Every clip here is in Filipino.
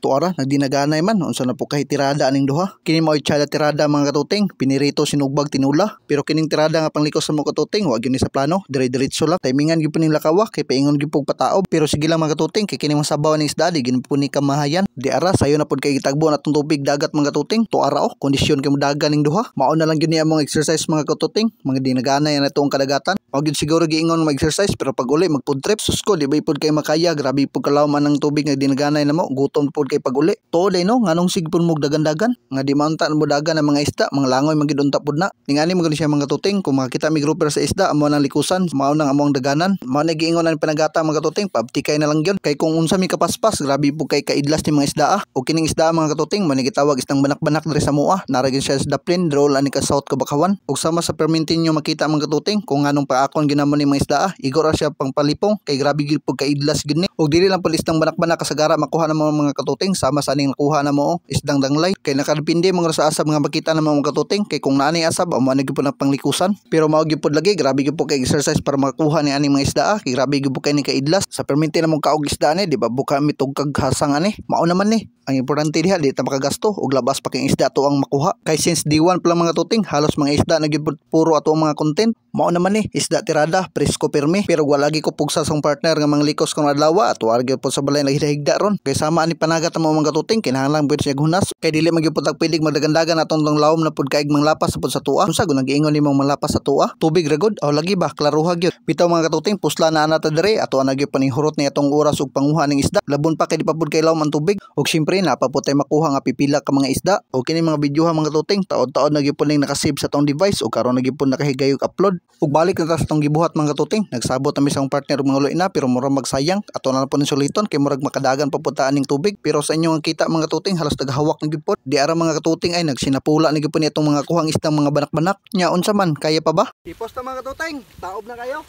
Tuara nagdinaganay man unsa na po kay tirada aning duha. Kini mao itsada tirada mga katuting, pinirito sinugbag tinula. Pero kining tirada nga panglikos sa mga katuting wa gyud ni sa plano, dire-diretso lang. Timingan gyud po ning lakawa kay paingon gyud pug pataob. Pero sige lang mga katuting, kay kini masabaw ning isda di gyud po ni kamahayan. Di ara sayo na pud kay gitagbo natong tubig dagat mga katuting. Tuara kondisyon kay modagan ning duha. Mao na lang gyud ni among exercise mga katuting, mga dinaganay na tuong kadagatan. Mao gyud siguro giingon mag-exercise pero pag uli magpud trip susko di ba pud kay makaya, grabe pud kalaw man ang tubig nga dinaganay namo, gutom pud kay pag uli. Tuoday no nganong sigpon mo dagan-dagan nga di maunta mo dagan ang mga isda, mga langoy magidunta pud na. Ningani mo siya mga katuting, kung makita mi grouper sa isda amo nang likusan, mao nang among daganan. Mao na giingon ang panagata mga katuting, pabtikay na lang gyud kay kung unsa mi kapaspas, grabe pud kay kaidlas ni mga isda. O kining isda mga katuting man gitawag isdang banak-banak diri sa mua, nara gyud siya sa daplin roll ani ka South Kabakawan. Ug sama sa permintinyo makita mga katuting kung nganong paakon ginamon ni mga isda, igor siya pang palipong kay grabe gyud pud kaidlas gid ni. Ug dili lang pud isdang banak-banak kasagara makuha na mga katuting, sama sa aning nakuha na mo isdang danglay kay nakadepende mga sa asab nga makita na mga katuting, kay kung naani asab amo na gyud pud ang panglikusan. Pero mao gyud pud lagi grabe gyud pud kay exercise para makuha ni ani mga isda, kay grabe gyud pud kay ni kaidlas sa perminti na mong kaog isda ni, di ba buka mitog kag hasang ani. Mao naman ni ang importante diha di ta makagasto og labas pa kay isda to ang makuha. Kay since D1 pa lang mga tuting, halos mga isda na gyud puro ato ang mga content. Mao naman ni isda tirada, presko pirmi, pero wala gi ko pugsa sa partner nga mga likos kung adlaw at warga po sa balay naghigda ron. Kay sama ani panagat ang mga tuting, kinahanglan pud siya hunas kay dili magyud pud pilig magdagandagan atong lawom na pud kaig manglapas pud sa tuwa. Unsa gun nagiingon nimo manglapas sa tuwa? Tubig ra gud o lagi ba klaruha gyud. Bitaw mga katuting, pusla na ana ta dire ato ana gyud panihurot ni atong oras ug panguha ning isda. Labon pa kay di pa pud kay lawom ang tubig. Ug syempre napaputay makuha nga pipila ka mga isda. O kini mga videoha mga tuting, taod-taod na gyud pud ning nakasave sa tong device ug karon na gyud pud nakahigayog upload. Ug balik na ta sa tong gibuhat mga tuting, nagsabot na mi sa partner ug mga luy na pero mura magsayang. Ato na po ni suliton kay murag makadagan papuntaan ning tubig. Pero sa inyo ang kita mga tuting, halos tagahawak na gyud pud. Di ara mga katuting ay nagsinapula na gyud pud itong mga kuhang isdang mga banak-banak. Nya unsa man kaya pa ba? Ipos ta mga katuting, taob na kayo.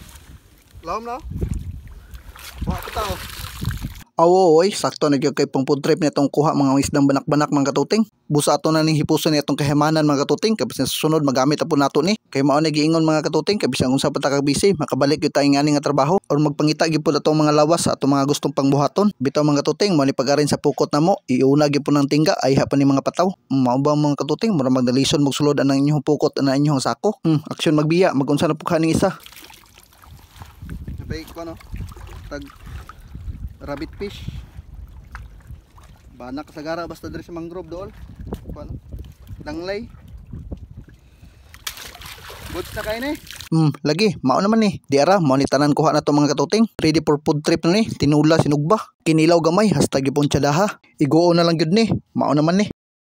Lawom na. Wa pa tao. Oy, sakto na gyud kay pang food trip nitong kuha mga isdang banak-banak mga katuting. Busa ato na ning hipuson nitong kahamanan mga katuting, kay bisan susunod magamit apon nato ni. Kay mao na giingon mga katuting, kay bisan unsa pa ta ka busy, makabalik gyud tayo ngani nga trabaho or magpangita gyud pud atong mga lawas sa atong mga gustong pangbuhaton. Bitaw mga katuting, mao ni pagarin sa pukot namo, iuna gyud pud ng tingga ay pa ni mga pataw. Mao ba mga katuting, mura magdalison magsulod ang inyong pukot ang inyong sako. Aksyon magbiya, magunsa na pud kaning isa. Napay ko no. Tag rabbit fish banak sagara basta diri sa mangrove dool ano danglay goods na kay ni lagi mao naman ni di ara mao ni tanan kuha na to mga katuting, ready for food trip na ni. Tinula sinugba kinilaw gamay hasta gipon tiadaha, iguo na lang gyud ni mao naman ni.